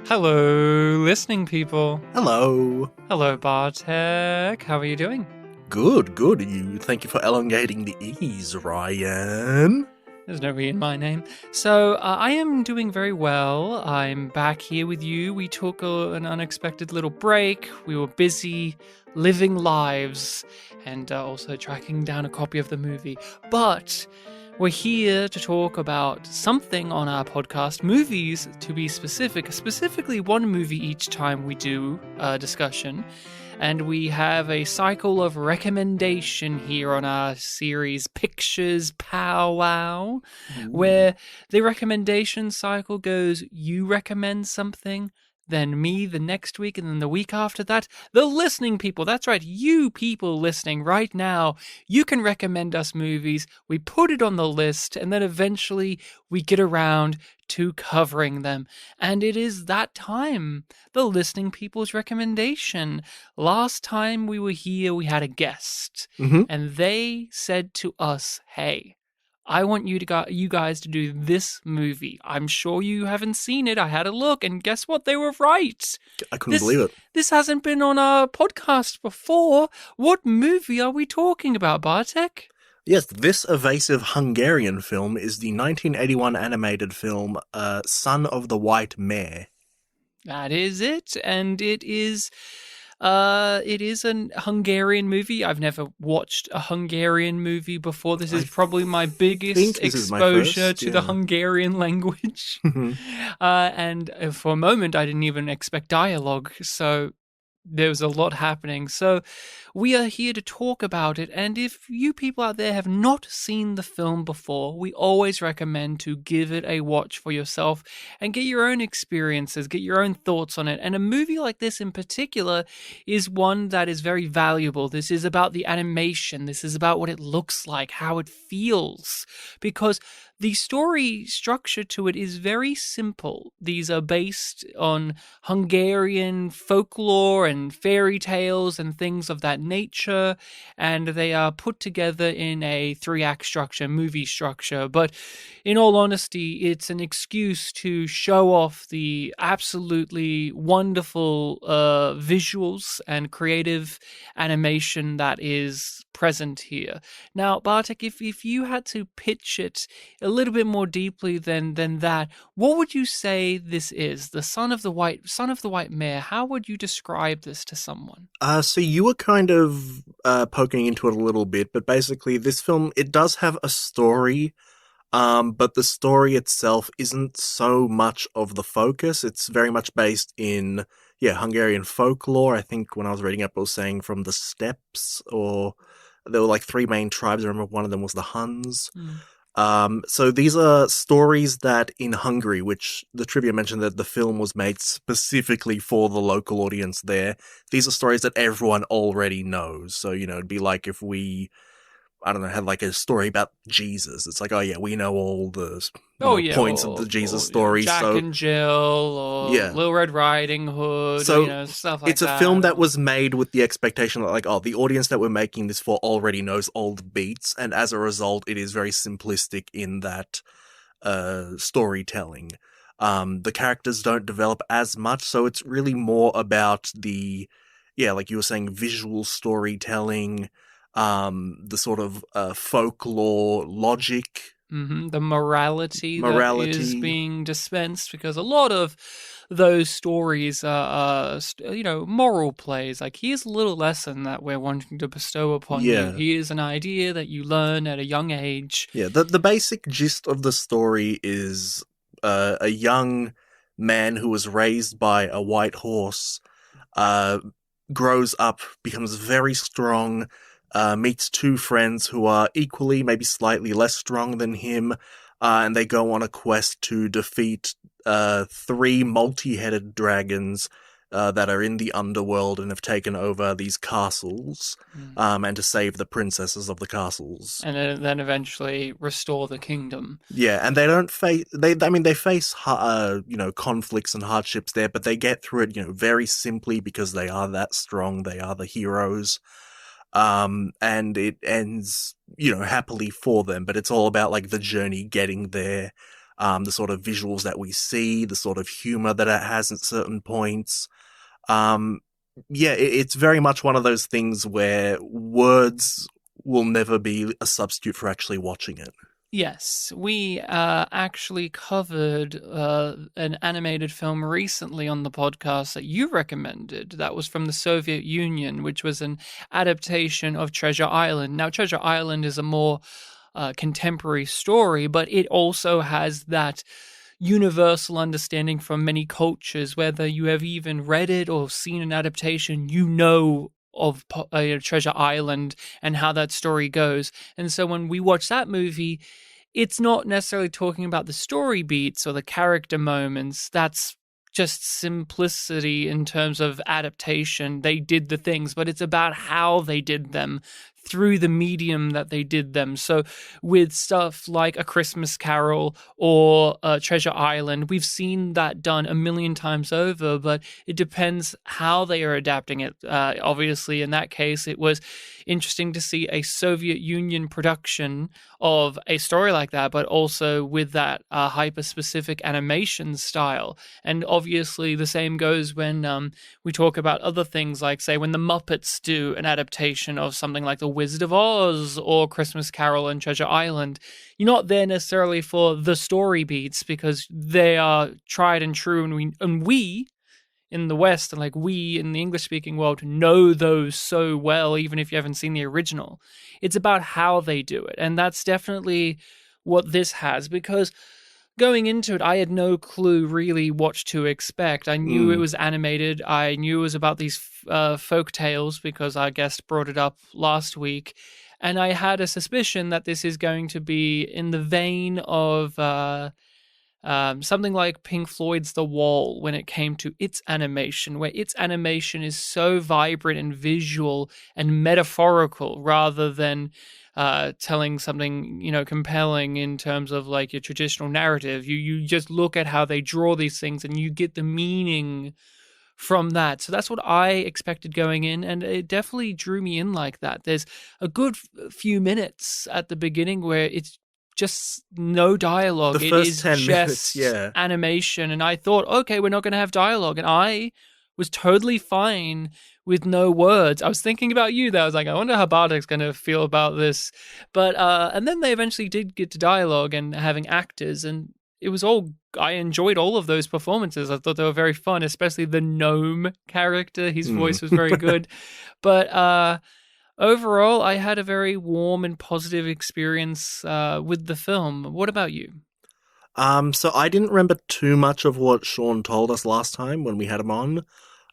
Hello, listening people. Hello. Hello, Bartek. How are you doing? Good. Thank you for elongating the E's, Ryan. There's no E in my name. So, I am doing very well. I'm back here with you. We took an unexpected little break. We were busy living lives and also tracking down a copy of the movie. But we're here to talk about something on our podcast, movies to be specific, specifically one movie each time we do a discussion. And we have a cycle of recommendation here on our series Pictures Powwow, where the recommendation cycle goes, you recommend something, then me the next week, and then the week after that, the listening people. That's right, you people listening right now, you can recommend us movies. We put it on the list, and then eventually we get around to covering them. And it is that time, the listening people's recommendation. Last time we were here, we had a guest, and they said to us, hey, I want you guys to do this movie. I'm sure you haven't seen it. I had a look, and guess what? They were right. I couldn't believe it. This hasn't been on our podcast before. What movie are we talking about, Bartek? Yes, this evasive Hungarian film is the 1981 animated film Son of the White Mare. That is it, and it is an Hungarian movie. I've never watched a Hungarian movie before. This is probably my biggest exposure to the Hungarian language. And for a moment, I didn't even expect dialogue, so there was a lot happening. So we are here to talk about it, and if you people out there have not seen the film before, we always recommend to give it a watch for yourself and get your own experiences, get your own thoughts on it. And a movie like this in particular is one that is very valuable. This is about the animation. This is about what it looks like, how it feels, because the story structure to it is very simple. These are based on Hungarian folklore and fairy tales and things of that nature, and they are put together in a 3-act structure, movie structure. But in all honesty, it's an excuse to show off the absolutely wonderful visuals and creative animation that is present here. Now, Bartek, if you had to pitch it a little bit more deeply than that, what would you say this is? The Son of the White Mare. How would you describe this to someone? So you were kind of poking into it a little bit, but basically this film, it does have a story, but the story itself isn't so much of the focus. It's very much based in, Hungarian folklore. I think when I was reading up, it was saying from the steppes, or there were like 3 main tribes. I remember one of them was the Huns. So these are stories that in Hungary, which the trivia mentioned that the film was made specifically for the local audience there. These are stories that everyone already knows. So, it'd be like if we, I don't know, had like a story about Jesus. It's like, oh yeah, we know all the points of the Jesus story. Jack and Jill, or Little Red Riding Hood, so stuff like that. It's a film that was made with the expectation that, like, the audience that we're making this for already knows all the beats, and as a result, it is very simplistic in that storytelling. The characters don't develop as much, so it's really more about the, like you were saying, visual storytelling, the sort of folklore logic. The morality that is being dispensed, because a lot of those stories are moral plays. Like, here's a little lesson that we're wanting to bestow upon you. Here's an idea that you learn at a young age. The basic gist of the story is a young man who was raised by a white horse, grows up, becomes very strong, meets 2 friends who are equally, maybe slightly less strong than him, and they go on a quest to defeat 3 multi-headed dragons that are in the underworld and have taken over these castles, and to save the princesses of the castles. And then eventually restore the kingdom. Yeah, and they don't face, they face, conflicts and hardships there, but they get through it, very simply because they are that strong, they are the heroes. And it ends, happily for them, but it's all about, like, the journey getting there. the sort of visuals that we see, the sort of humor that it has at certain points. Um, yeah, it's very much one of those things where words will never be a substitute for actually watching it. Yes, we actually covered an animated film recently on the podcast that you recommended. That was from the Soviet Union, which was an adaptation of Treasure Island. Now, Treasure Island is a more contemporary story, but it also has that universal understanding from many cultures. Whether you have even read it or seen an adaptation, you know of Treasure Island and how that story goes. And so when we watch that movie, it's not necessarily talking about the story beats or the character moments. That's just simplicity in terms of adaptation. They did the things, but it's about how they did them through the medium that they did them. So with stuff like A Christmas Carol or Treasure Island, we've seen that done a million times over, but it depends how they are adapting it. Obviously, in that case, it was interesting to see a Soviet Union production of a story like that, but also with that hyper-specific animation style. And obviously, the same goes when we talk about other things, like, say, when the Muppets do an adaptation of something like The Wizard of Oz or Christmas Carol and Treasure Island. You're not there necessarily for the story beats because they are tried and true, and we in the West and like we in the English speaking world know those so well, even if you haven't seen the original. It's about how they do it. And that's definitely what this has, because going into it, I had no clue really what to expect. I knew it was animated. I knew it was about these folk tales because our guest brought it up last week. And I had a suspicion that this is going to be in the vein of something like Pink Floyd's The Wall when it came to its animation, where its animation is so vibrant and visual and metaphorical rather than telling something, compelling in terms of like your traditional narrative. You just look at how they draw these things and you get the meaning from that. So that's what I expected going in, and it definitely drew me in like that. There's a good few minutes at the beginning where it's just no dialogue. The It first is 10 minutes, just yeah. animation, and I thought, okay, we're not going to have dialogue, and I was totally fine with no words. I was thinking about you there. I was like, I wonder how Bartek's going to feel about this. But and then they eventually did get to dialogue and having actors, and it was all, I enjoyed all of those performances. I thought they were very fun, especially the gnome character. His voice was very good. But overall, I had a very warm and positive experience with the film. What about you? So I didn't remember too much of what Sean told us last time when we had him on.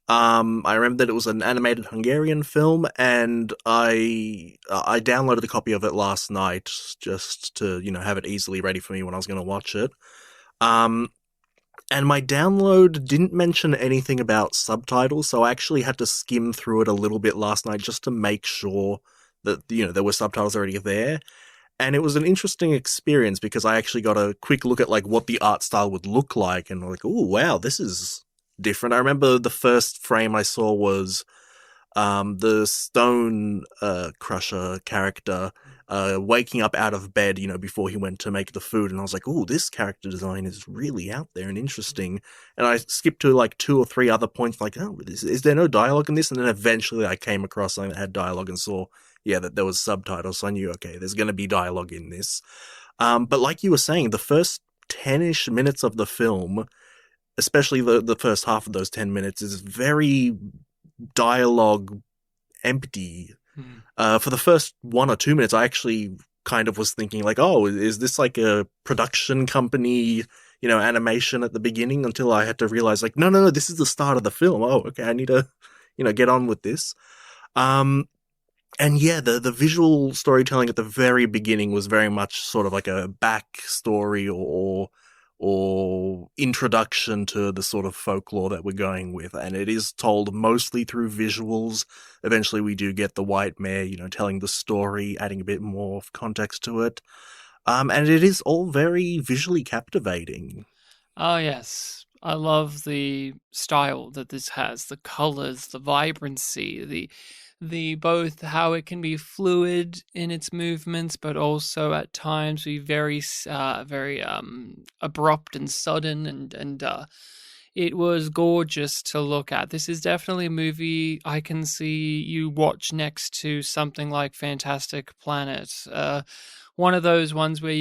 I remember that it was an animated Hungarian film, and I downloaded a copy of it last night just to, have it easily ready for me when I was going to watch it. And my download didn't mention anything about subtitles, so I actually had to skim through it a little bit last night just to make sure that, there were subtitles already there. And it was an interesting experience because I actually got a quick look at like what the art style would look like, and like, oh wow, this is different. I remember the first frame I saw was the stone crusher character waking up out of bed, before he went to make the food, and I was like, oh, this character design is really out there and interesting. And I skipped to like 2 or 3 other points, like, oh, is there no dialogue in this? And then eventually I came across something that had dialogue and saw, yeah, that there was subtitles, so I knew, okay, there's going to be dialogue in this. But like you were saying, the first 10-ish minutes of the film, especially the first half of those 10 minutes, is very dialogue empty. For the first 1 or 2 minutes, I actually kind of was thinking like, oh, is this like a production company, animation at the beginning, until I had to realize like, no, this is the start of the film. Oh, okay, I need to, get on with this. And yeah, the visual storytelling at the very beginning was very much sort of like a backstory or introduction to the sort of folklore that we're going with. And it is told mostly through visuals. Eventually we do get the White Mare, telling the story, adding a bit more of context to it. And it is all very visually captivating. Oh, yes. I love the style that this has, the colors, the vibrancy, the both how it can be fluid in its movements, but also at times be very abrupt and sudden, and it was gorgeous to look at. This is definitely a movie I can see you watch next to something like Fantastic Planet. One of those ones where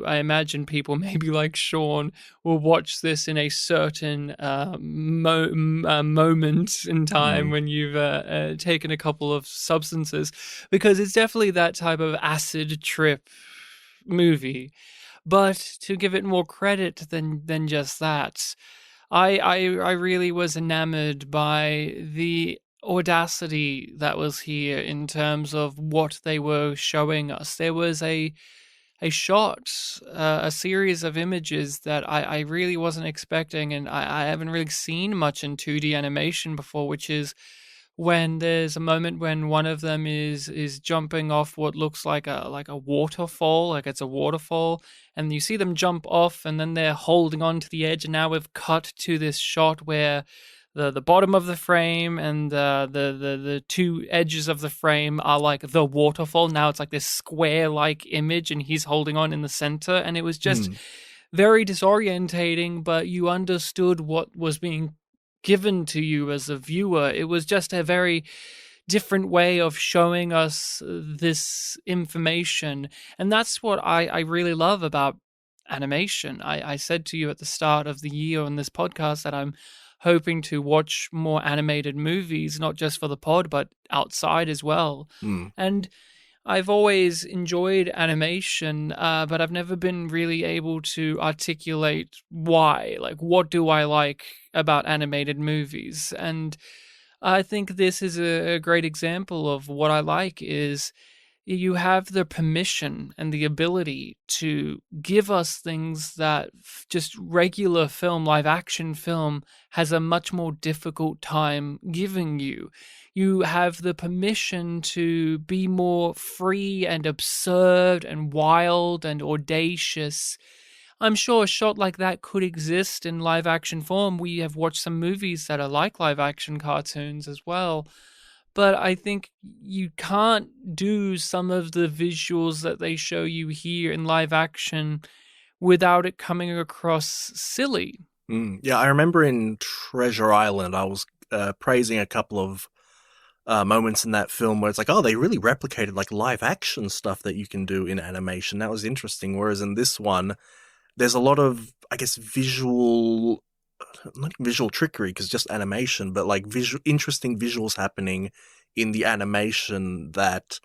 I imagine people maybe like Sean will watch this in a certain moment in time when you've taken a couple of substances, because it's definitely that type of acid trip movie. But to give it more credit than just that, I really was enamored by the audacity that was here in terms of what they were showing us. There was a shot, a series of images that I really wasn't expecting, and I haven't really seen much in 2D animation before, which is when there's a moment when one of them is jumping off what looks like a waterfall, like it's a waterfall, and you see them jump off, and then they're holding on to the edge, and now we've cut to this shot where the bottom of the frame and the two edges of the frame are like the waterfall. Now it's like this square-like image, and he's holding on in the center, and it was just very disorientating, but you understood what was being given to you as a viewer. It was just a very different way of showing us this information, and that's what I really love about animation. I said to you at the start of the year on this podcast that I'm hoping to watch more animated movies, not just for the pod, but outside as well. And I've always enjoyed animation, but I've never been really able to articulate why. Like, what do I like about animated movies? And I think this is a great example of what I like is you have the permission and the ability to give us things that just regular film, live action film, has a much more difficult time giving you. You have the permission to be more free and absurd and wild and audacious. I'm sure a shot like that could exist in live action form. We have watched some movies that are like live action cartoons as well. But I think you can't do some of the visuals that they show you here in live action without it coming across silly. Yeah, I remember in Treasure Island, I was praising a couple of moments in that film where it's like, oh, they really replicated like live action stuff that you can do in animation. That was interesting. Whereas in this one, there's a lot of, I guess, not visual trickery because just animation, but like interesting visuals happening in the animation. That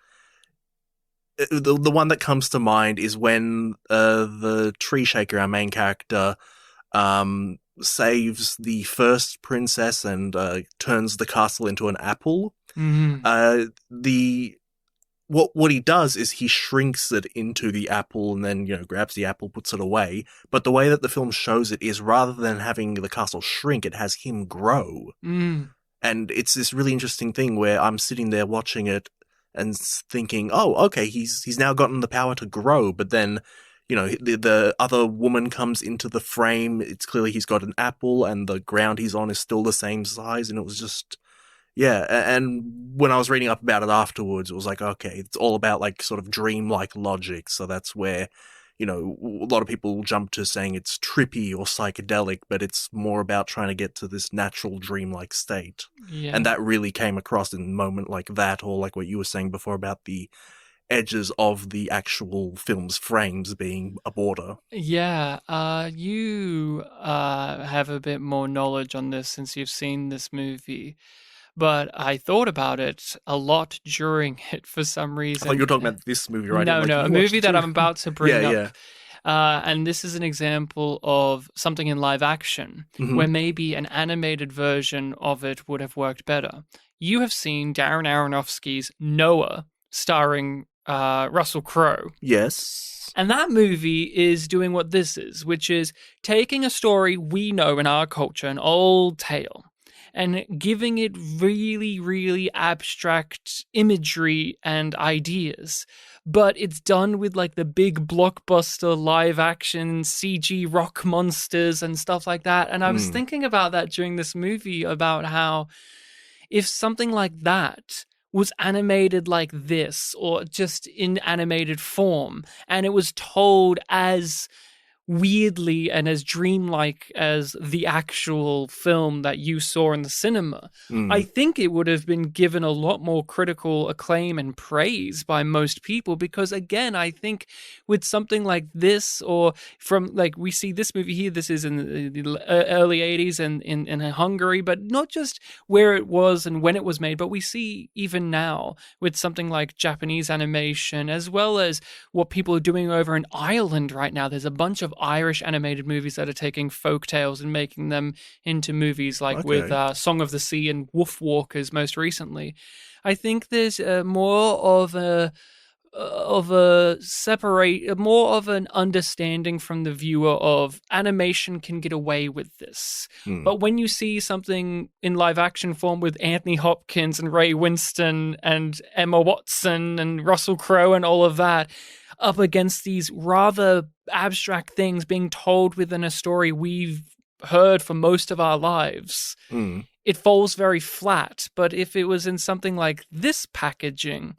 the one that comes to mind is when the tree shaker, our main character, saves the first princess and turns the castle into an apple. What he does is he shrinks it into the apple and then, grabs the apple, puts it away. But the way that the film shows it is rather than having the castle shrink, it has him grow. And it's this really interesting thing where I'm sitting there watching it and thinking, oh, okay, he's now gotten the power to grow. But then, the other woman comes into the frame. It's clearly he's got an apple and the ground he's on is still the same size. And it was just... yeah, and when I was reading up about it afterwards, it was like, okay, it's all about like sort of dreamlike logic. So that's where, a lot of people jump to saying it's trippy or psychedelic, but it's more about trying to get to this natural dreamlike state. Yeah. And that really came across in a moment like that, or like what you were saying before about the edges of the actual film's frames being a border. Yeah, you have a bit more knowledge on this since you've seen this movie. But I thought about it a lot during it for some reason. I thought you were talking about this movie, right? No, a movie that I'm about to bring up. Yeah. And this is an example of something in live action where maybe an animated version of it would have worked better. You have seen Darren Aronofsky's Noah, starring Russell Crowe. Yes. And that movie is doing what this is, which is taking a story we know in our culture, an old tale, and giving it really, really abstract imagery and ideas. But it's done with like the big blockbuster live action CG rock monsters and stuff like that. And I was thinking about that during this movie, about how if something like that was animated like this or just in animated form, and it was told as weirdly and as dreamlike as the actual film that you saw in the cinema, I think it would have been given a lot more critical acclaim and praise by most people. Because again, I think with something like this, or from like we see this movie here, this is in the early 80s and in Hungary, but not just where it was and when it was made, but we see even now with something like Japanese animation, as well as what people are doing over in Ireland right now. There's a bunch of Irish animated movies that are taking folk tales and making them into movies, like with Song of the Sea and Wolf Walkers most recently. I think there's more of a more of an understanding from the viewer of animation can get away with this. But when you see something in live action form with Anthony Hopkins and Ray Winston and Emma Watson and Russell Crowe and all of that up against these rather abstract things being told within a story we've heard for most of our lives, it falls very flat. But if it was in something like this packaging,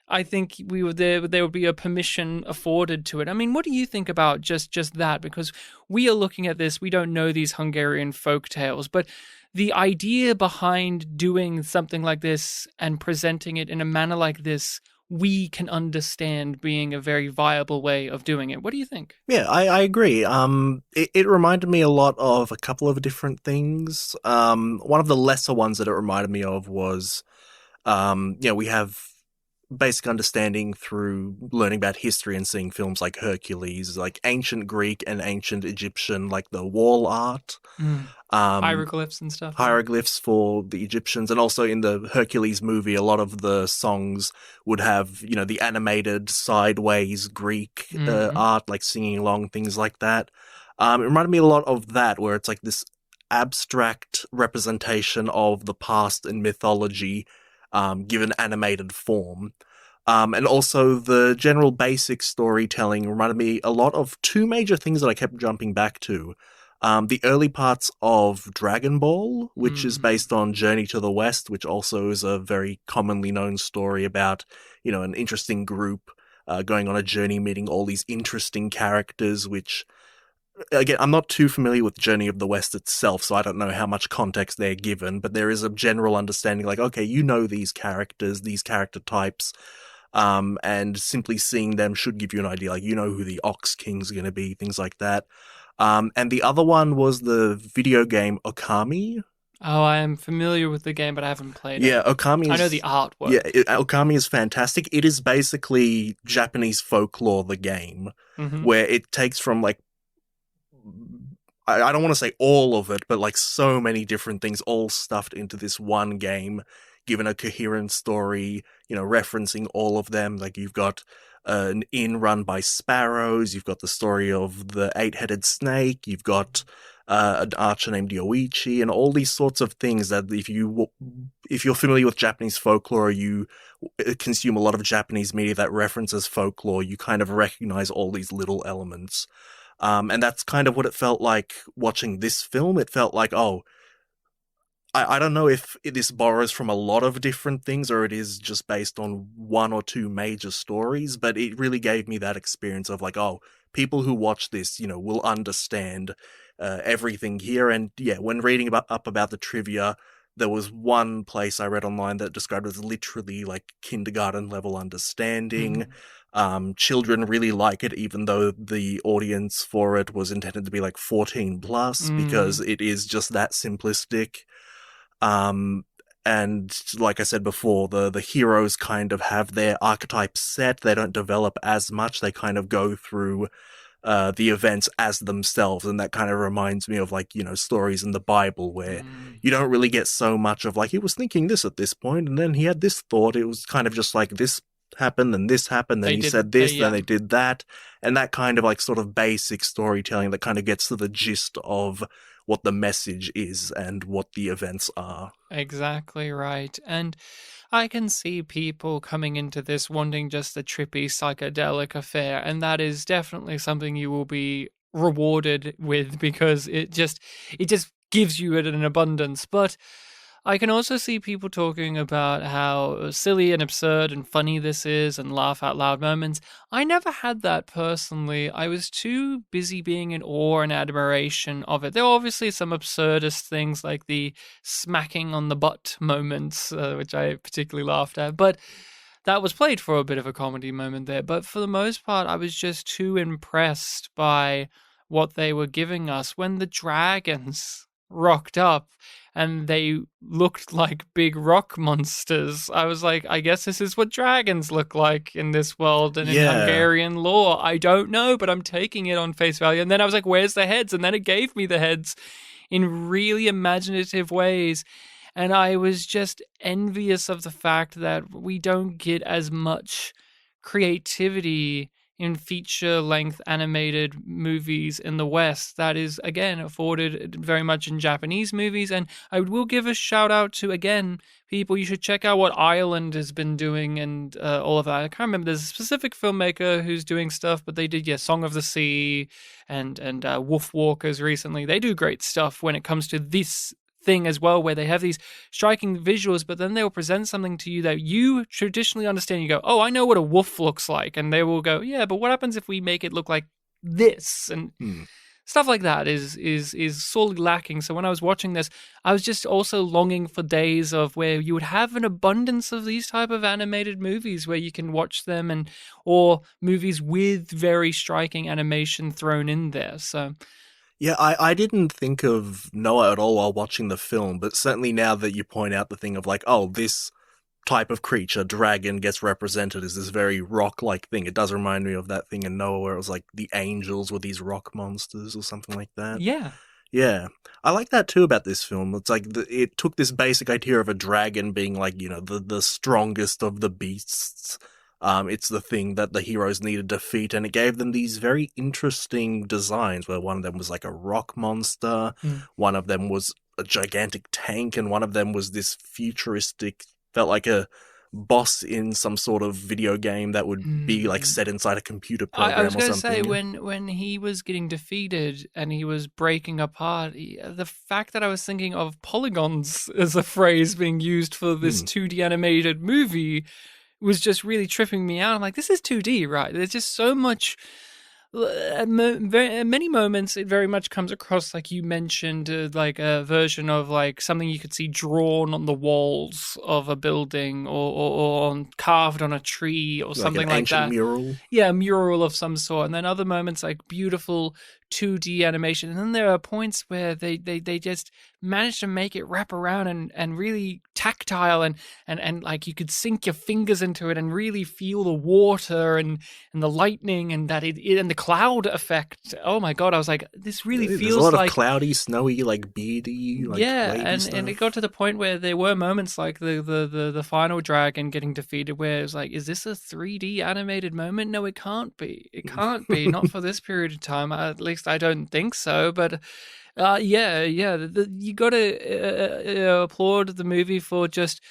I think there would be a permission afforded to it. I mean, what do you think about just that? Because we are looking at this, we don't know these Hungarian folk tales, but the idea behind doing something like this and presenting it in a manner like this, we can understand being a very viable way of doing it. What do you think? Yeah, I agree. It reminded me a lot of a couple of different things. One of the lesser ones that it reminded me of was, we have basic understanding through learning about history and seeing films like Hercules, like ancient Greek and ancient Egyptian, like the wall art. Hieroglyphs and stuff. Hieroglyphs for the Egyptians, and also in the Hercules movie, a lot of the songs would have, the animated sideways Greek art, like singing along, things like that. It reminded me a lot of that, where it's like this abstract representation of the past and mythology, given animated form. And also the general basic storytelling reminded me a lot of two major things that I kept jumping back to. The early parts of Dragon Ball, which is based on Journey to the West, which also is a very commonly known story about, an interesting group going on a journey, meeting all these interesting characters, which, again, I'm not too familiar with Journey of the West itself, so I don't know how much context they're given, but there is a general understanding, like, okay, these characters, these character types, and simply seeing them should give you an idea, like, who the Ox King's going to be, things like that. And the other one was the video game Okami. Oh, I am familiar with the game, but I haven't played it. Yeah, Okami I know the artwork. Yeah, Okami is fantastic. It is basically Japanese folklore, the game, where it takes from, like, I don't want to say all of it, but like so many different things all stuffed into this one game, given a coherent story, referencing all of them. Like, you've got an inn run by sparrows, you've got the story of the eight-headed snake, you've got an archer named Yoichi, and all these sorts of things that if you're familiar with Japanese folklore, you consume a lot of Japanese media that references folklore, you kind of recognize all these little elements. And that's kind of what it felt like watching this film. It felt like, I don't know if this borrows from a lot of different things or it is just based on one or two major stories, but it really gave me that experience of like, people who watch this, will understand everything here. And yeah, when reading up about the trivia, there was one place I read online that described it as literally like kindergarten level understanding. Children really like it, even though the audience for it was intended to be like 14 plus, because it is just that simplistic. And like I said before, the heroes kind of have their archetypes set. They don't develop as much. They kind of go through the events as themselves, and that kind of reminds me of like, stories in the Bible where you don't really get so much of like, he was thinking this at this point and then he had this thought. It was kind of just like, this happened and this happened, then he said this, then they did that, and that kind of like sort of basic storytelling that kind of gets to the gist of what the message is and what the events are. Exactly right. And I can see people coming into this wanting just a trippy psychedelic affair, and that is definitely something you will be rewarded with, because it just gives you it in abundance. But I can also see people talking about how silly and absurd and funny this is and laugh out loud moments. I never had that personally. I was too busy being in awe and admiration of it. There are obviously some absurdist things like the smacking on the butt moments, which I particularly laughed at, but that was played for a bit of a comedy moment there. But for the most part, I was just too impressed by what they were giving us when the dragons rocked up and they looked like big rock monsters. I was like, I guess this is what dragons look like in this world and in Hungarian lore. I don't know, but I'm taking it on face value. And then I was like, where's the heads? And then it gave me the heads in really imaginative ways. And I was just envious of the fact that we don't get as much creativity in feature-length animated movies in the West. That is, again, afforded very much in Japanese movies. And I will give a shout-out to, again, people, you should check out what Ireland has been doing and all of that. I can't remember. There's a specific filmmaker who's doing stuff, but they did, Song of the Sea and Wolf Walkers recently. They do great stuff when it comes to this thing as well, where they have these striking visuals, but then they'll present something to you that you traditionally understand. You go, oh, I know what a wolf looks like. And they will go, yeah, but what happens if we make it look like this? And stuff like that is sorely lacking. So when I was watching this, I was just also longing for days of where you would have an abundance of these type of animated movies where you can watch them, or movies with very striking animation thrown in there. So yeah, I didn't think of Noah at all while watching the film, but certainly now that you point out the thing of like, oh, this type of creature, dragon, gets represented as this very rock-like thing, it does remind me of that thing in Noah where it was like the angels were these rock monsters or something like that. Yeah. Yeah. I like that too about this film. It's like it took this basic idea of a dragon being like, the strongest of the beasts. It's the thing that the heroes need to defeat, and it gave them these very interesting designs where one of them was like a rock monster, one of them was a gigantic tank, and one of them was this futuristic, felt like a boss in some sort of video game that would be like set inside a computer program I was going to say, when he was getting defeated and he was breaking apart, the fact that I was thinking of polygons as a phrase being used for this 2D animated movie was just really tripping me out. I'm like, this is 2D, right? There's just so much. At many moments, it very much comes across like you mentioned, like a version of like something you could see drawn on the walls of a building, or carved on a tree, or something like that. Mural. Yeah, a mural of some sort. And then other moments like beautiful 2D animation. And then there are points where they just manage to make it wrap around and really tactile, and like you could sink your fingers into it and really feel the water and the lightning and that and the cloud effect. Oh my god, I was like, this really feels like there's a lot of cloudy, snowy, like beady, like and it got to the point where there were moments like the final dragon getting defeated where it was like, is this a 3D animated moment? No, it can't be. It can't be. Not for this period of time. At least I don't think so. But you got to applaud the movie for just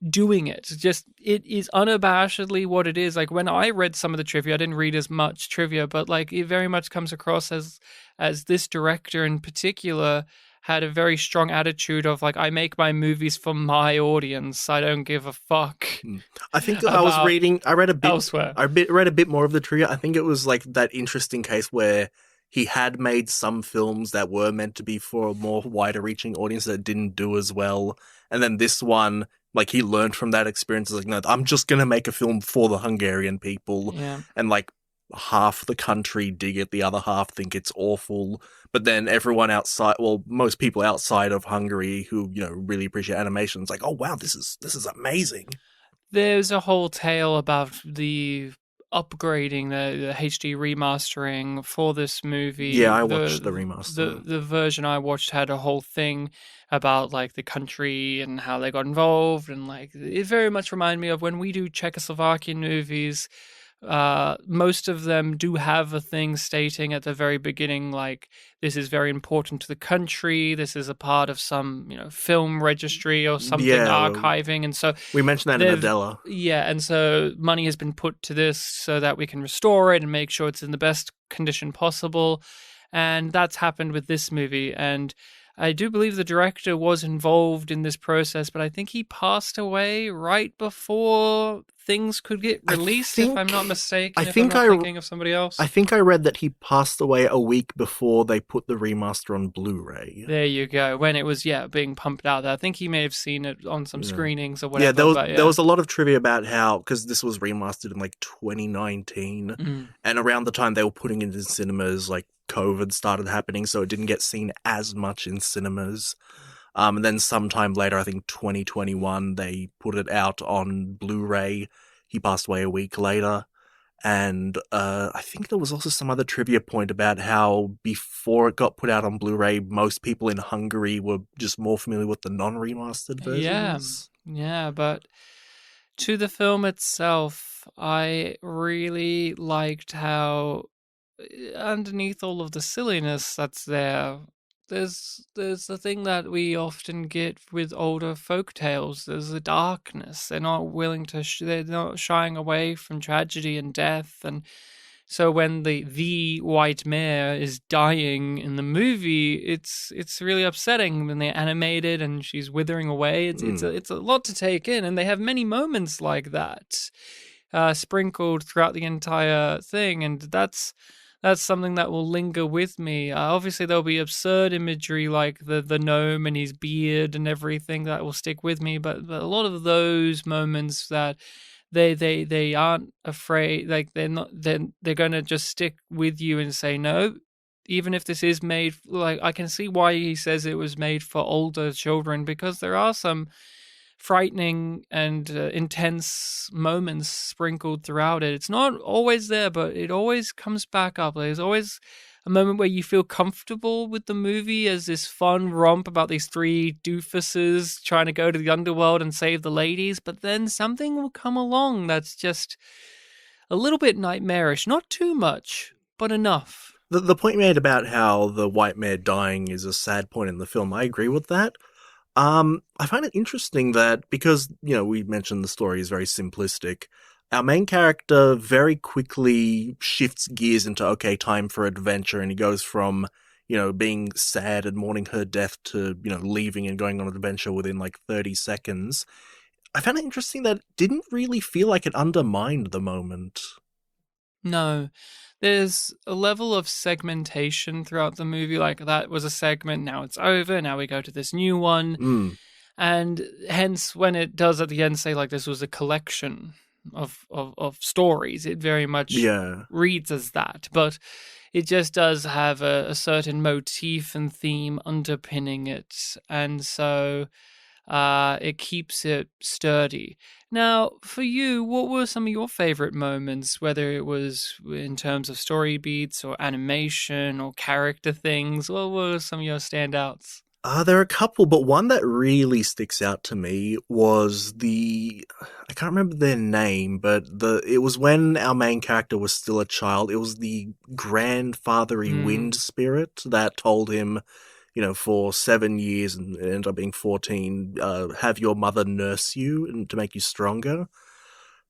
doing it. Just, it is unabashedly what it is. Like when I read some of the trivia, I didn't read as much trivia, but like it very much comes across as this director in particular had a very strong attitude of like, I make my movies for my audience. I don't give a fuck. I think I read a bit elsewhere. read a bit more of the trivia. I think it was like that interesting case where he had made some films that were meant to be for a more wider reaching audience that didn't do as well. And then this one, like he learned from that experience. Like, no, I'm just going to make a film for the Hungarian people. Yeah. And like half the country dig it, the other half think it's awful. But then everyone outside, well, most people outside of Hungary who, really appreciate animation, it's like, oh wow, this is amazing. There's a whole tale about the upgrading, the HD remastering for this movie. Yeah, I watched the remaster. The version I watched had a whole thing about like the country and how they got involved, and like it very much reminded me of when we do Czechoslovakian movies. Most of them do have a thing stating at the very beginning, like, this is very important to the country, this is a part of some, film registry or something, archiving, and so we mentioned that in Adela. Yeah, and so money has been put to this so that we can restore it and make sure it's in the best condition possible, and that's happened with this movie. And I do believe the director was involved in this process, but I think he passed away right before things could get released, if I'm not mistaken, if I'm not thinking of somebody else. I think I read that he passed away a week before they put the remaster on Blu-ray. There you go. When it was, being pumped out there. I think he may have seen it on some screenings or whatever. There was a lot of trivia about how, because this was remastered in like 2019, and around the time they were putting it in cinemas, like COVID started happening, so it didn't get seen as much in cinemas. And then sometime later, I think 2021, they put it out on Blu-ray. He passed away a week later. And I think there was also some other trivia point about how before it got put out on Blu-ray, most people in Hungary were just more familiar with the non-remastered versions. Yeah, but to the film itself, I really liked how underneath all of the silliness that's there's the thing that we often get with older folk tales. There's the darkness. They're not willing to. They're not shying away from tragedy and death. And so when the White Mare is dying in the movie, it's really upsetting when they're animated and she's withering away. It's a lot to take in, and they have many moments like that, sprinkled throughout the entire thing, and that's something that will linger with me. Obviously, there'll be absurd imagery like the gnome and his beard and everything that will stick with me. But a lot of those moments that they aren't afraid, like they're going to just stick with you and say no. Even if this is made, like I can see why he says it was made for older children, because there are some frightening and intense moments sprinkled throughout it. It's not always there, but it always comes back up. There's always a moment where you feel comfortable with the movie as this fun romp about these three doofuses trying to go to the underworld and save the ladies, but then something will come along that's just a little bit nightmarish. Not too much, but enough. The point made about how the White Mare dying is a sad point in the film, I agree with that. I find it interesting that because, we mentioned the story is very simplistic, our main character very quickly shifts gears into, okay, time for adventure, and he goes from, being sad and mourning her death to, leaving and going on an adventure within like 30 seconds. I found it interesting that it didn't really feel like it undermined the moment. No. There's a level of segmentation throughout the movie, like that was a segment, now it's over, now we go to this new one. And hence, when it does at the end say, like, this was a collection of stories, it very much reads as that. But it just does have a certain motif and theme underpinning it. And so it keeps it sturdy. Now, for you, what were some of your favorite moments, whether it was in terms of story beats or animation or character things? What were some of your standouts? There are a couple, but one that really sticks out to me was I can't remember their name, but it was when our main character was still a child. It was the grandfathery wind spirit that told him, for 7 years, and it ended up being 14, have your mother nurse you and to make you stronger.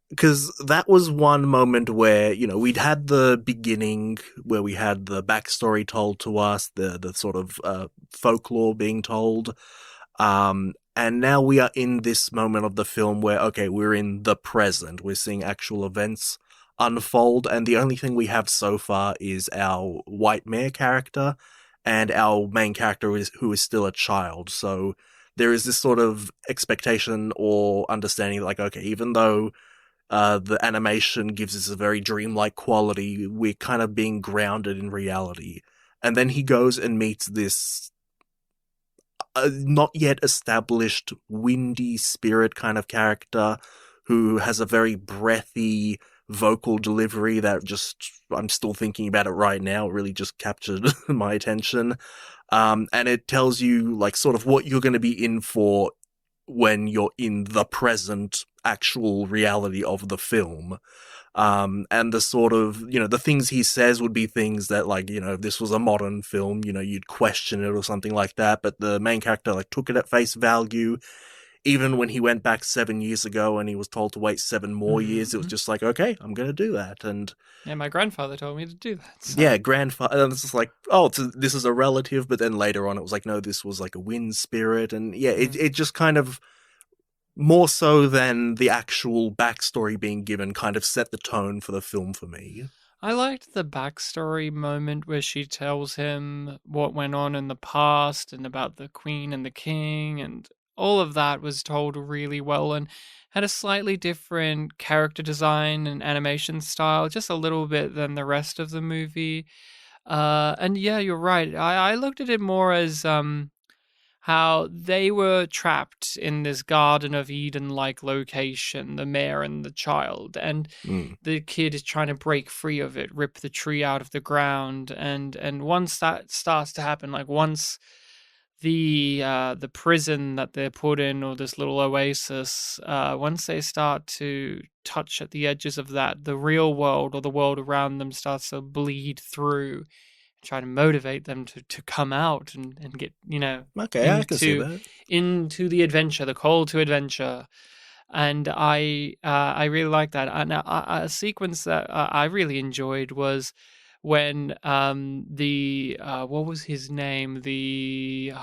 Because that was one moment where, we'd had the beginning where we had the backstory told to us, the sort of folklore being told. And now we are in this moment of the film where, okay, we're in the present. We're seeing actual events unfold. And the only thing we have so far is our White Mare character and our main character who is still a child. So there is this sort of expectation or understanding that, like, okay, even though the animation gives us a very dreamlike quality, we're kind of being grounded in reality. And then he goes and meets this not yet established windy spirit kind of character who has a very breathy vocal delivery that I'm still thinking about it right now. It really just captured my attention. And it tells you, like, sort of what you're going to be in for when you're in the present actual reality of the film. And the sort of, the things he says would be things that, like, if this was a modern film, you'd question it or something like that. But the main character, like, took it at face value. even when he went back 7 years ago and he was told to wait 7 more years, it was just like, okay, I'm going to do that. And yeah, my grandfather told me to do that. So. yeah, grandfather. And it's just like, oh, this is a relative. But then later on, it was like, no, this was like a wind spirit. And yeah, it just kind of, more so than the actual backstory being given, kind of set the tone for the film for me. I liked the backstory moment where she tells him what went on in the past and about the queen and the king, and all of that was told really well and had a slightly different character design and animation style, just a little bit than the rest of the movie. And yeah, you're right. I looked at it more as how they were trapped in this Garden of Eden like location, the mayor and the child, and the kid is trying to break free of it, rip the tree out of the ground, and once that starts to happen, like once the prison that they're put in, or this little oasis, once they start to touch at the edges of that, the real world or the world around them starts to bleed through, try to motivate them to come out and get, Okay, I can see that. into the adventure, the call to adventure. And I really like that. And a sequence that I really enjoyed was when the what was his name, the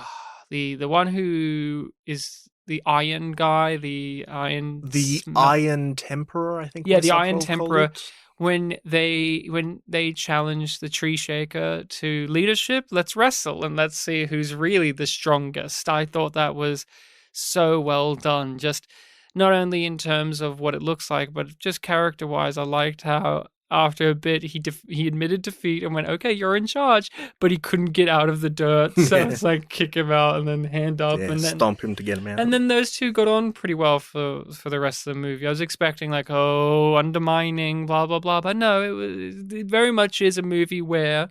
one who is the iron guy, the Iron Temperer, I think. Yeah, the Iron Temperer. When they challenge the Tree Shaker to leadership, let's wrestle and let's see who's really the strongest. I thought that was so well done. Just not only in terms of what it looks like, but just character-wise. I liked how after a bit he admitted defeat and went, "Okay, you're in charge," but he couldn't get out of the dirt, so it's like kick him out and then hand up and then stomp him to get him out. And then those two got on pretty well for the rest of the movie. I was expecting like, oh, undermining, blah blah blah, but no, it very much is a movie where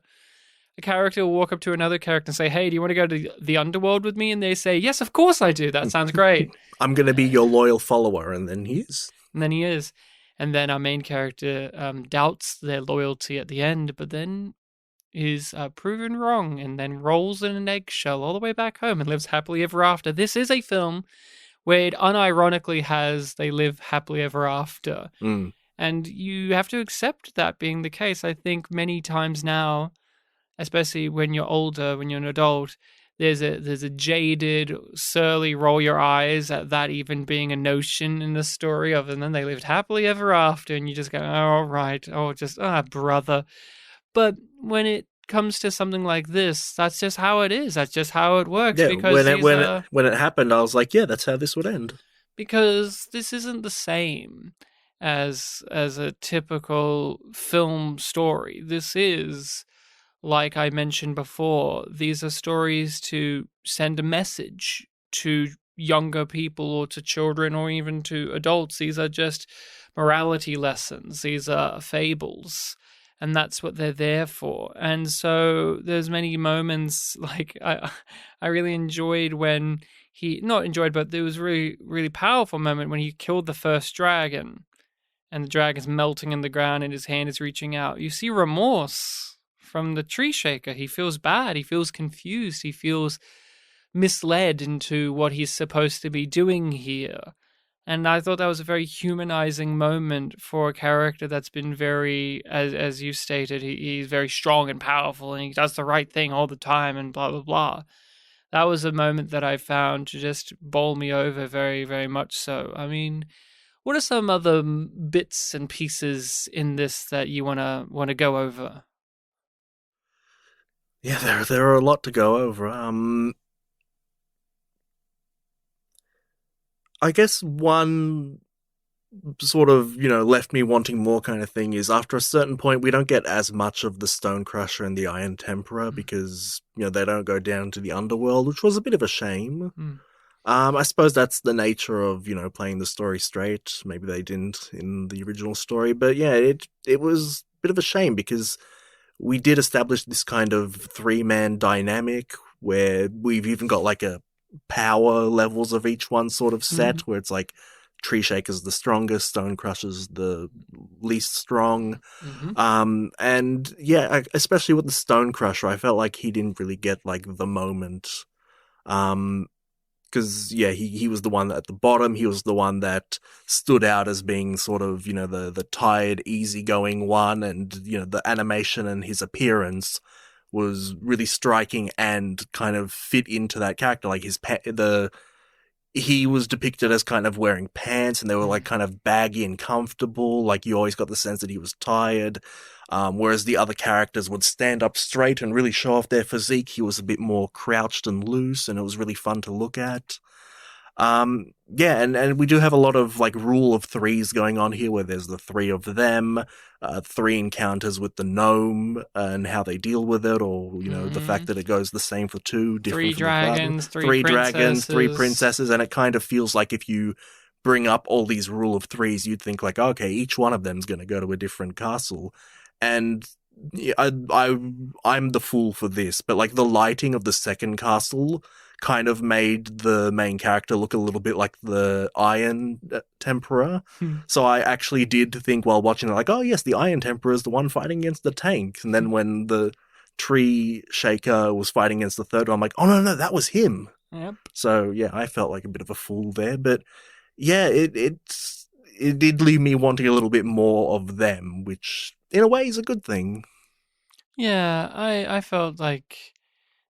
a character will walk up to another character and say, "Hey, do you want to go to the underworld with me?" And they say, "Yes, of course I do. That sounds great. I'm going to be your loyal follower," and then he is. And then our main character doubts their loyalty at the end, but then is proven wrong and then rolls in an eggshell all the way back home and lives happily ever after. This is a film where it unironically has they live happily ever after. And you have to accept that being the case. I think many times now, especially when you're older, when you're an adult, there's a jaded, surly roll your eyes at that even being a notion in the story of, and then they lived happily ever after, and you just go, oh, right, oh, just, brother. But when it comes to something like this, that's just how it is. That's just how it works. Yeah, because when it happened, I was like, yeah, that's how this would end. Because this isn't the same as a typical film story. This is, like I mentioned before, these are stories to send a message to younger people or to children or even to adults. These are just morality lessons. These are fables. And that's what they're there for. And so there's many moments, like I really enjoyed when but there was a really, really powerful moment when he killed the first dragon and the dragon's melting in the ground and his hand is reaching out. You see remorse from the Tree Shaker. He feels bad. He feels confused. He feels misled into what he's supposed to be doing here. And I thought that was a very humanizing moment for a character that's been very, as you stated, he's very strong and powerful and he does the right thing all the time and blah, blah, blah. That was a moment that I found to just bowl me over very, very much so. I mean, what are some other bits and pieces in this that you wanna go over? Yeah, there are a lot to go over. I guess one sort of, left me wanting more kind of thing is after a certain point, we don't get as much of the Stone Crusher and the Iron Temperer because, they don't go down to the underworld, which was a bit of a shame. I suppose that's the nature of, playing the story straight. Maybe they didn't in the original story, but yeah, it was a bit of a shame because we did establish this kind of three-man dynamic where we've even got like a power levels of each one sort of set where it's like Tree Shaker's the strongest, Stone Crusher's the least strong. And yeah, especially with the Stone Crusher, I felt like he didn't really get like the moment because he was the one at the bottom. He was the one that stood out as being sort of, the tired, easygoing one, and the animation and his appearance was really striking and kind of fit into that character. Like he was depicted as kind of wearing pants, and they were like kind of baggy and comfortable. Like you always got the sense that he was tired. Whereas the other characters would stand up straight and really show off their physique. He was a bit more crouched and loose, and it was really fun to look at. And we do have a lot of like rule of threes going on here, where there's the three of them, three encounters with the gnome and how they deal with it, or the fact that it goes the same for two, different three dragons, three dragons, three princesses, and it kind of feels like if you bring up all these rule of threes, you'd think like, okay, each one of them's going to go to a different castle, and I'm the fool for this, but like the lighting of the second castle kind of made the main character look a little bit like the Iron Temperor. So I actually did think while watching it, like, oh yes, the Iron Temperor is the one fighting against the tank. And then when the Tree Shaker was fighting against the third one, I'm like, oh no, that was him. Yep. So yeah, I felt like a bit of a fool there, but yeah, it did leave me wanting a little bit more of them, which in a way is a good thing. Yeah, I felt like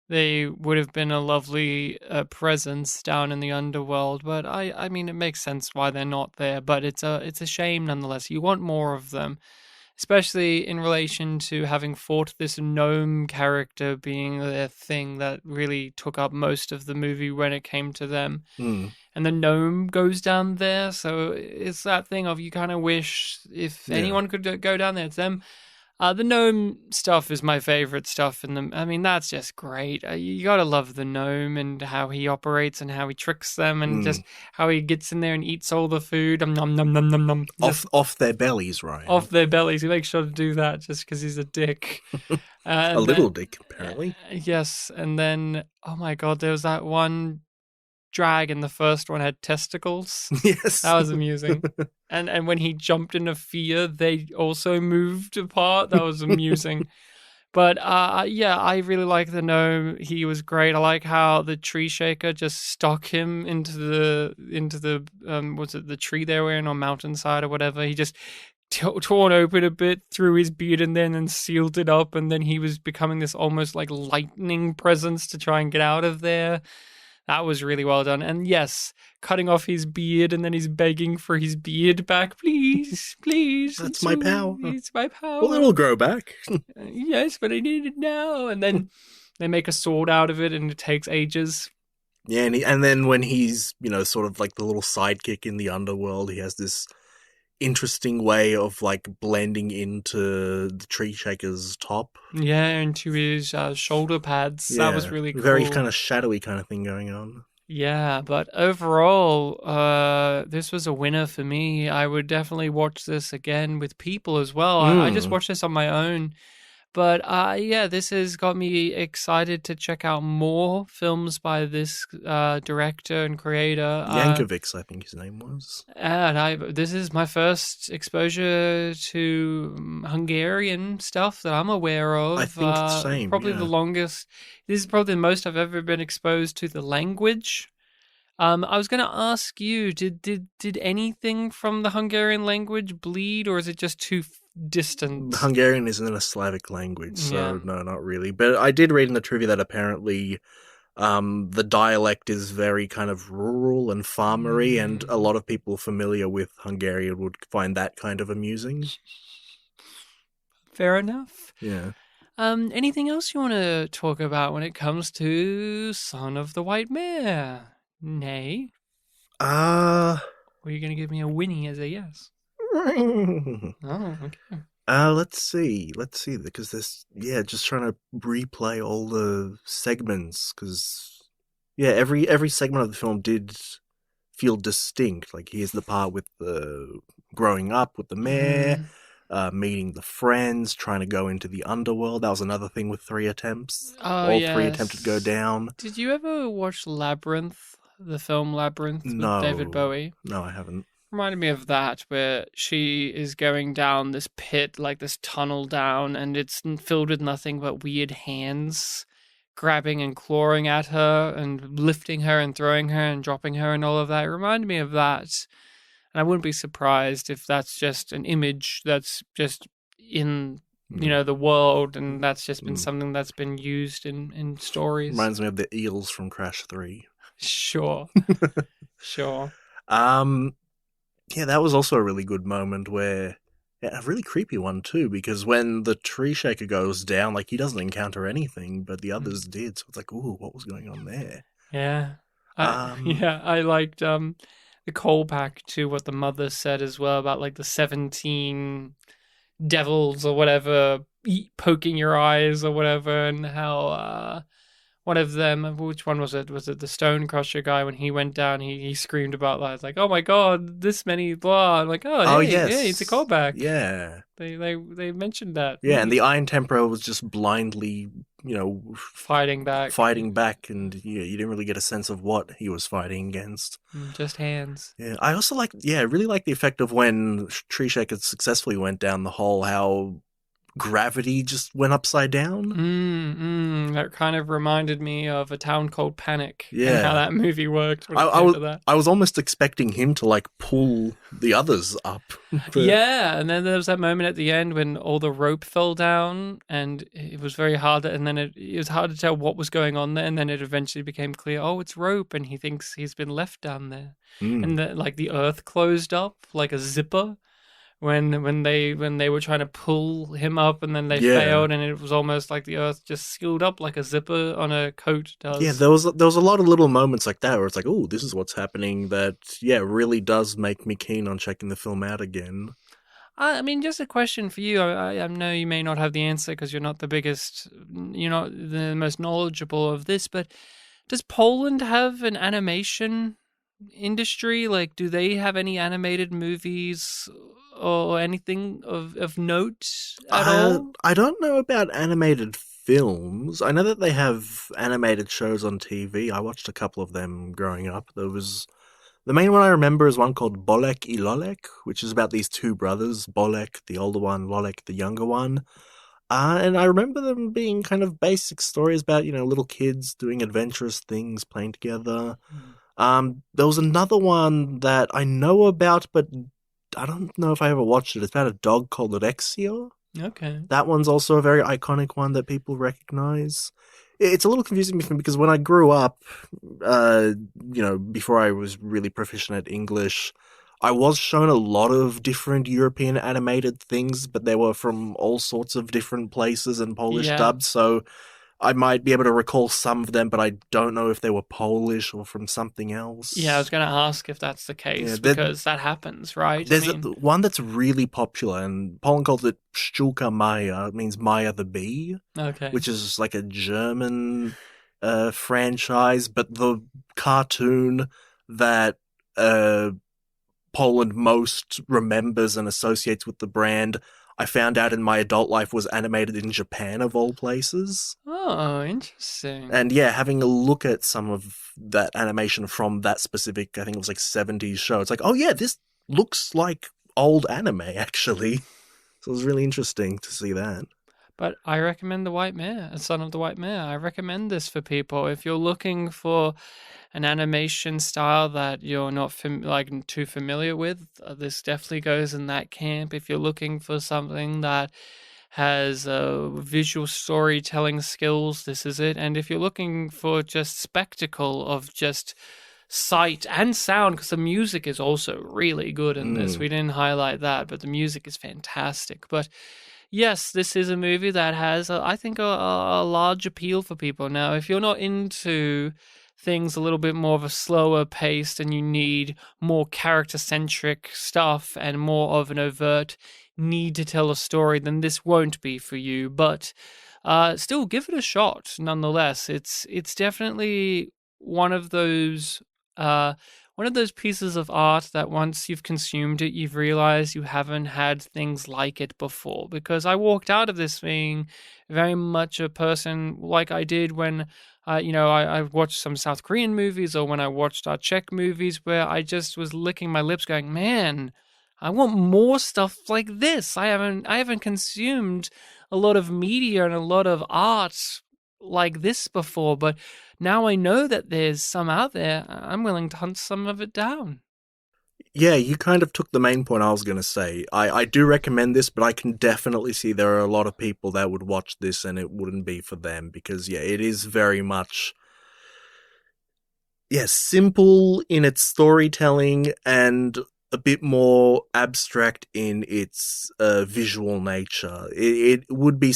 they would have been a lovely presence down in the underworld, but I mean, it makes sense why they're not there. But it's a shame nonetheless. You want more of them, especially in relation to having fought this gnome character being the thing that really took up most of the movie when it came to them. And the gnome goes down there, so it's that thing of you kind of wish if anyone could go down there, it's them. The gnome stuff is my favorite stuff in them. I mean, that's just great. You gotta love the gnome and how he operates and how he tricks them and just how he gets in there and eats all the food. Nom, nom, nom, nom, nom. Off their bellies, right? Off their bellies. He makes sure to do that just because he's a dick. A little dick, apparently. Yes, and then, oh my god, there was that one dragon, the first one had testicles. Yes. That was amusing. And when he jumped into fear, they also moved apart. That was amusing. But I really like the gnome. He was great. I like how the tree shaker just stuck him into the was it the tree they were in or mountainside or whatever. He just torn open a bit, threw his beard in there and then sealed it up, and then he was becoming this almost like lightning presence to try and get out of there. That was really well done. And yes, cutting off his beard and then he's begging for his beard back. Please, please. That's my power. It's my power. Well, it'll grow back. Yes, but I need it now. And then they make a sword out of it and it takes ages. Yeah, and then when he's, sort of like the little sidekick in the underworld, he has this interesting way of like blending into the tree shaker's top. Yeah, into his shoulder pads. Yeah, that was really cool. Very kind of shadowy kind of thing going on. Yeah, but overall, this was a winner for me. I would definitely watch this again with people as well. I just watched this on my own. But this has got me excited to check out more films by this director and creator. Yankovic, I think his name was. And this is my first exposure to Hungarian stuff that I'm aware of. I think the same. Probably the longest. This is probably the most I've ever been exposed to the language. I was going to ask you, did anything from the Hungarian language bleed, or is it just too distant? Hungarian isn't a Slavic language, so no, not really. But I did read in the trivia that apparently the dialect is very kind of rural and farmery, and a lot of people familiar with Hungarian would find that kind of amusing. Fair enough. Yeah. Anything else you want to talk about when it comes to Son of the White Mare? Nay. Or are you going to give me a whinny as a yes? Oh, okay. Let's see, because there's, just trying to replay all the segments, because, every segment of the film did feel distinct. Like, here's the part with the growing up with the mare, meeting the friends, trying to go into the underworld. That was another thing with 3 attempts. All 3 attempted to go down. Did you ever watch Labyrinth, the film Labyrinth with David Bowie? No, I haven't. Reminded me of that, where she is going down this pit, like this tunnel down, and it's filled with nothing but weird hands grabbing and clawing at her and lifting her and throwing her and dropping her and all of that. It reminded me of that. And I wouldn't be surprised if that's just an image that's just in the world, and that's just been something that's been used in stories. Reminds me of the eels from Crash 3. Sure. Sure. Yeah, that was also a really good moment where, a really creepy one too, because when the tree shaker goes down, like, he doesn't encounter anything, but the others did. So it's like, ooh, what was going on there? Yeah. I liked the callback to what the mother said as well about like the 17 devils or whatever poking your eyes or whatever, and how one of them, which one was it? Was it the Stone Crusher guy? When he went down, he screamed about that. It's like, oh my god, this many blah. I'm like, oh hey, yes. It's a callback. Yeah. They mentioned that. Yeah, and the Iron Temperer was just blindly, fighting back, and you didn't really get a sense of what he was fighting against. Just hands. Yeah, I also really like the effect of when Tree Shaker successfully went down the hole, how gravity just went upside down. That kind of reminded me of A Town Called Panic. Yeah, and how that movie worked. I was almost expecting him to like pull the others up. Yeah, and then there was that moment at the end when all the rope fell down, and it was very hard. And then it was hard to tell what was going on there. And then it eventually became clear, oh, it's rope, and he thinks he's been left down there. And the earth closed up like a zipper. When they were trying to pull him up, and then they failed, and it was almost like the earth just sealed up like a zipper on a coat does. Yeah, there was a lot of little moments like that where it's like, oh, this is what's happening. That really does make me keen on checking the film out again. I mean, just a question for you. I know you may not have the answer because you're not the most knowledgeable of this, but does Poland have an animation industry? Like, do they have any animated movies or anything of note at all? I don't know about animated films. I know that they have animated shows on TV. I watched a couple of them growing up. There was the main one I remember is one called Bolek I Lolek, which is about these two brothers, Bolek, the older one, Lolek, the younger one. And I remember them being kind of basic stories about, little kids doing adventurous things, playing together. There was another one that I know about, but I don't know if I ever watched it. It's about a dog called Rexio. Okay. That one's also a very iconic one that people recognize. It's a little confusing because when I grew up, before I was really proficient at English, I was shown a lot of different European animated things, but they were from all sorts of different places and Polish dubbed, so I might be able to recall some of them, but I don't know if they were Polish or from something else. Yeah, I was going to ask if that's the case, because that happens, right? There's one that's really popular, and Poland calls it Pszczółka Maja. It means Maya the bee. Okay. Which is like a German franchise, but the cartoon that Poland most remembers and associates with the brand, I found out in my adult life, was animated in Japan, of all places. Oh, interesting. And having a look at some of that animation from that specific, I think it was like 70s show, it's like, oh yeah, this looks like old anime, actually. So it was really interesting to see that. But I recommend The White Mare, Son of the White Mare. I recommend this for people. If you're looking for an animation style that you're not too familiar with, this definitely goes in that camp. If you're looking for something that has visual storytelling skills, this is it. And if you're looking for just spectacle of just sight and sound, because the music is also really good in this. We didn't highlight that, but the music is fantastic. But yes, this is a movie that has, I think, a large appeal for people. Now, if you're not into things a little bit more of a slower pace and you need more character-centric stuff and more of an overt need to tell a story, then this won't be for you. But still, give it a shot nonetheless. It's definitely one of those pieces of art that once you've consumed it, you've realized you haven't had things like it before. Because I walked out of this being very much a person like I did when I watched some South Korean movies, or when I watched our Czech movies, where I just was licking my lips going, man, I want more stuff like this. I haven't consumed a lot of media and a lot of art like this before, but now I know that there's some out there. I'm willing to hunt some of it down. Yeah, you kind of took the main point I was going to say. I do recommend this, but I can definitely see there are a lot of people that would watch this and it wouldn't be for them because, yeah, it is very much, yeah, simple in its storytelling and a bit more abstract in its visual nature. It would be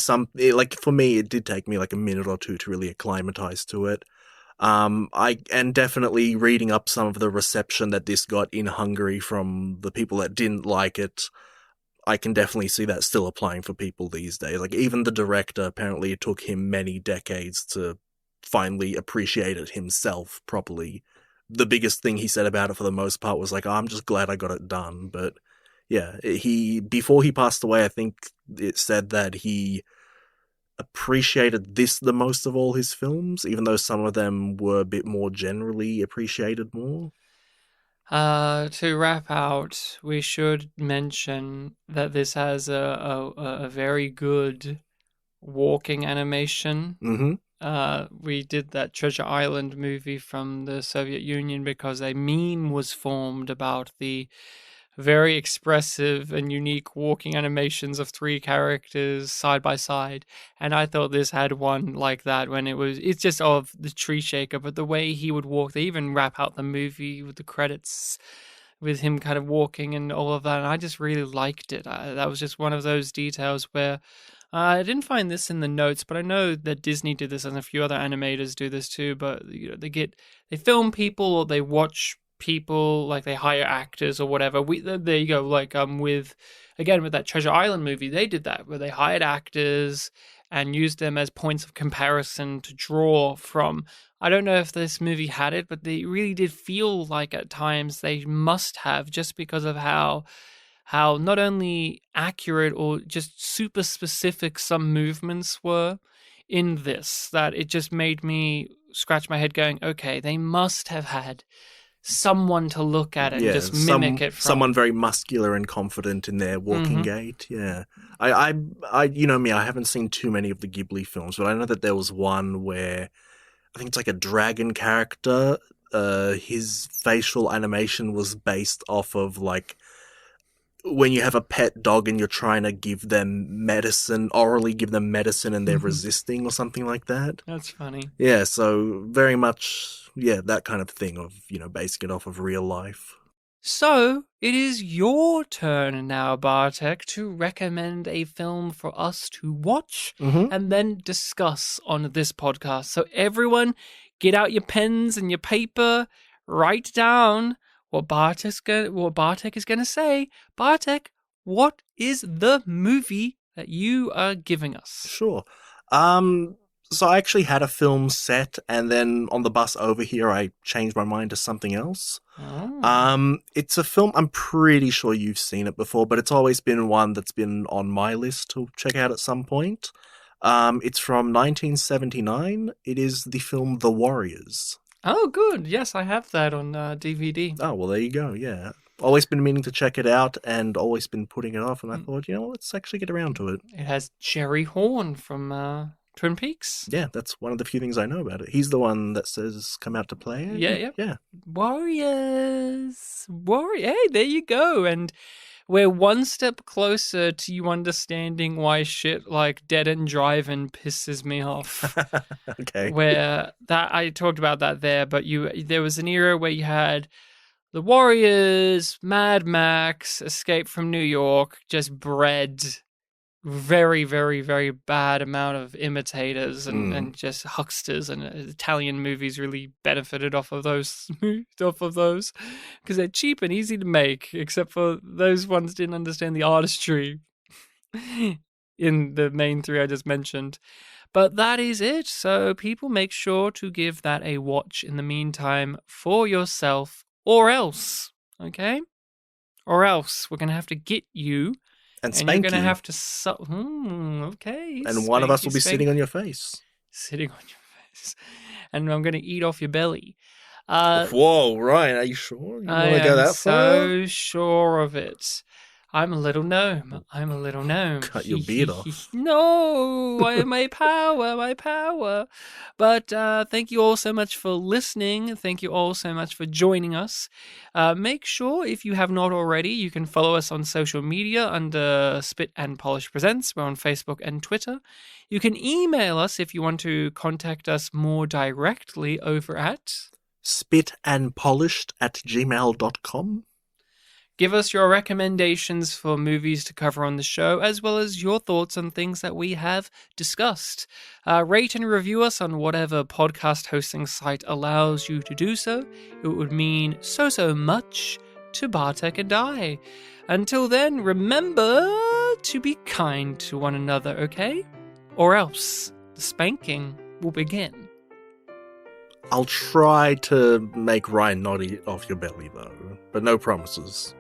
like for me, it did take me like a minute or two to really acclimatize to it. And definitely reading up some of the reception that this got in Hungary from the people that didn't like it, I can definitely see that still applying for people these days. Like even the director, apparently it took him many decades to finally appreciate it himself properly. The biggest thing he said about it for the most part was like, oh, I'm just glad I got it done. But yeah, before he passed away, I think it said that he appreciated this the most of all his films, even though some of them were a bit more generally appreciated more. To wrap out, we should mention that this has a very good walking animation. Mm-hmm. We did that Treasure Island movie from the Soviet Union because a meme was formed about the very expressive and unique walking animations of three characters side by side. And I thought this had one like that when it's just of the tree shaker, but the way he would walk, they even wrap out the movie with the credits with him kind of walking and all of that. And I just really liked it. That was just one of those details where I didn't find this in the notes, but I know that Disney did this and a few other animators do this too. But they film people or they watch people, like they hire actors or whatever. There you go. Like with that Treasure Island movie, they did that where they hired actors and used them as points of comparison to draw from. I don't know if this movie had it, but they really did feel like at times they must have, just because of how not only accurate or just super specific some movements were in this, that it just made me scratch my head going, okay, they must have had someone to look at it and just mimic it from. Someone very muscular and confident in their walking gait. Yeah. I, you know me, I haven't seen too many of the Ghibli films, but I know that there was one where I think it's like a dragon character. His facial animation was based off of like when you have a pet dog and you're trying to give them medicine, orally give them medicine and they're resisting or something like that. That's funny. Yeah, so very much, yeah, that kind of thing of, basing it off of real life. So, it is your turn now, Bartek, to recommend a film for us to watch and then discuss on this podcast. So, everyone, get out your pens and your paper, write down what Bartek is going to say. Bartek, what is the movie that you are giving us? Sure. So I actually had a film set, and then on the bus over here, I changed my mind to something else. Oh. It's a film, I'm pretty sure you've seen it before, but it's always been one that's been on my list to check out at some point. It's from 1979. It is the film The Warriors. Oh, good. Yes, I have that on DVD. Oh, well, there you go. Yeah. Always been meaning to check it out and always been putting it off. And I thought, let's actually get around to it. It has Jerry Horn from Twin Peaks. Yeah, that's one of the few things I know about it. He's the one that says, come out to play. Yeah. Warriors. Hey, there you go. And we're one step closer to you understanding why shit like Dead End Driving pisses me off. Okay. Where that I talked about that there, but there was an era where you had the Warriors, Mad Max, Escape from New York, just bred very, very, very bad amount of imitators and just hucksters, and Italian movies really benefited off of those because they're cheap and easy to make, except for those ones didn't understand the artistry in the main three I just mentioned. But that is it. So people, make sure to give that a watch in the meantime for yourself, or else, okay? Or else we're going to have to get you. And you're going to you. have to... okay. And one of us will be sitting on your face. Sitting on your face. And I'm going to eat off your belly. Whoa, Ryan, are you sure? You want to go that far? So sure of it. I'm a little gnome. I'm a little gnome. Cut your beard off. No, I am my power. But thank you all so much for listening. Thank you all so much for joining us. Make sure, if you have not already, you can follow us on social media under Spit and Polish Presents. We're on Facebook and Twitter. You can email us if you want to contact us more directly over at spitandpolished@gmail.com. Give us your recommendations for movies to cover on the show, as well as your thoughts on things that we have discussed. Rate and review us on whatever podcast hosting site allows you to do so. It would mean so much to Bartek and I. Until then, remember to be kind to one another, okay? Or else the spanking will begin. I'll try to make Ryan naughty off your belly, though, but no promises.